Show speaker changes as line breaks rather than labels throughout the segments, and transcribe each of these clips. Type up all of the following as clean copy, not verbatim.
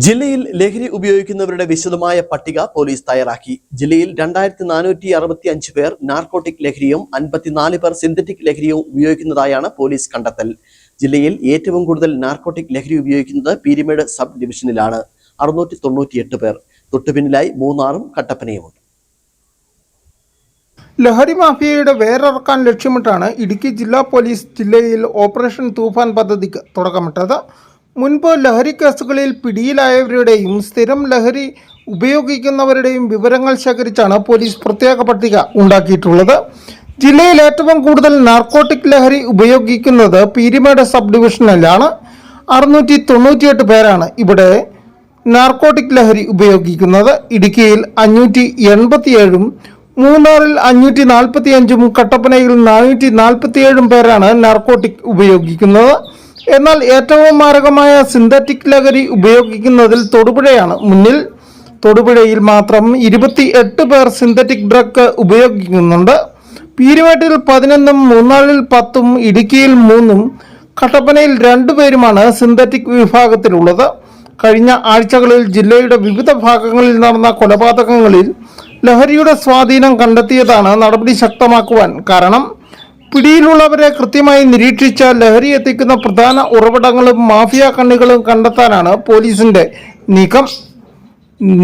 ജില്ലയിൽ ലഹരി ഉപയോഗിക്കുന്നവരുടെ വിശദമായ പട്ടിക പോലീസ് തയ്യാറാക്കി. ജില്ലയിൽ 2465 പേർ നാർക്കോട്ടിക് ലഹരിയും 54 പേർ സിന്തറ്റിക് ലഹരിയും ഉപയോഗിക്കുന്നതായാണ് പോലീസ് കണ്ടെത്തൽ. ജില്ലയിൽ ഏറ്റവും കൂടുതൽ നാർക്കോട്ടിക് ലഹരി ഉപയോഗിക്കുന്നത് പീരിമേട് സബ് ഡിവിഷനിലാണ്. 698 പേർ. തൊട്ടുപിന്നിലായി മൂന്നാറും കട്ടപ്പനയുമുണ്ട്.
ലഹരി മാഫിയയുടെ വേരറക്കാൻ ലക്ഷ്യമിട്ടാണ് ഇടുക്കി ജില്ലാ പോലീസ് ജില്ലയിൽ ഓപ്പറേഷൻ തൂഫാൻ പദ്ധതിക്ക് തുടക്കമിട്ടത്. മുൻപ് ലഹരി കേസുകളിൽ പിടിയിലായവരുടെയും സ്ഥിരം ലഹരി ഉപയോഗിക്കുന്നവരുടെയും വിവരങ്ങൾ ശേഖരിച്ചാണ് പോലീസ് പ്രത്യേക പട്ടിക ഉണ്ടാക്കിയിട്ടുള്ളത്. ജില്ലയിൽ ഏറ്റവും കൂടുതൽ നാർക്കോട്ടിക് ലഹരി ഉപയോഗിക്കുന്നത് പീരിമേട് സബ് ഡിവിഷനിലാണ്. 698 പേരാണ് ഇവിടെ നാർക്കോട്ടിക് ലഹരി ഉപയോഗിക്കുന്നത്. ഇടുക്കിയിൽ 587, മൂന്നാറിൽ 545, കട്ടപ്പനയിൽ 447 പേരാണ് നാർക്കോട്ടിക് ഉപയോഗിക്കുന്നത്. എന്നാൽ ഏറ്റവും മാരകമായ സിന്തറ്റിക് ലഹരി ഉപയോഗിക്കുന്നതിൽ തൊടുപുഴയാണ് മുന്നിൽ. തൊടുപുഴയിൽ മാത്രം 28 പേർ സിന്തറ്റിക് ഡ്രഗ് ഉപയോഗിക്കുന്നുണ്ട്. പീരുമേട്ടിൽ 11, മൂന്നാറിൽ 10, ഇടുക്കിയിൽ 3, കട്ടപ്പനയിൽ 2 പേരുമാണ് സിന്തറ്റിക് വിഭാഗത്തിലുള്ളത്. കഴിഞ്ഞ ആഴ്ചകളിൽ ജില്ലയുടെ വിവിധ ഭാഗങ്ങളിൽ നടന്ന കൊലപാതകങ്ങളിൽ ലഹരിയുടെ സ്വാധീനം കണ്ടെത്തിയതാണ് നടപടി ശക്തമാക്കുവാൻ കാരണം. പിടിയിലുള്ളവരെ കൃത്യമായി നിരീക്ഷിച്ച ലഹരി എത്തിക്കുന്ന പ്രധാന ഉറവിടങ്ങളും മാഫിയ കണ്ണികളും കണ്ടെത്താനാണ് പോലീസിന്റെ നീക്കം.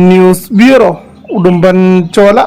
News bureau, Udumbanchola.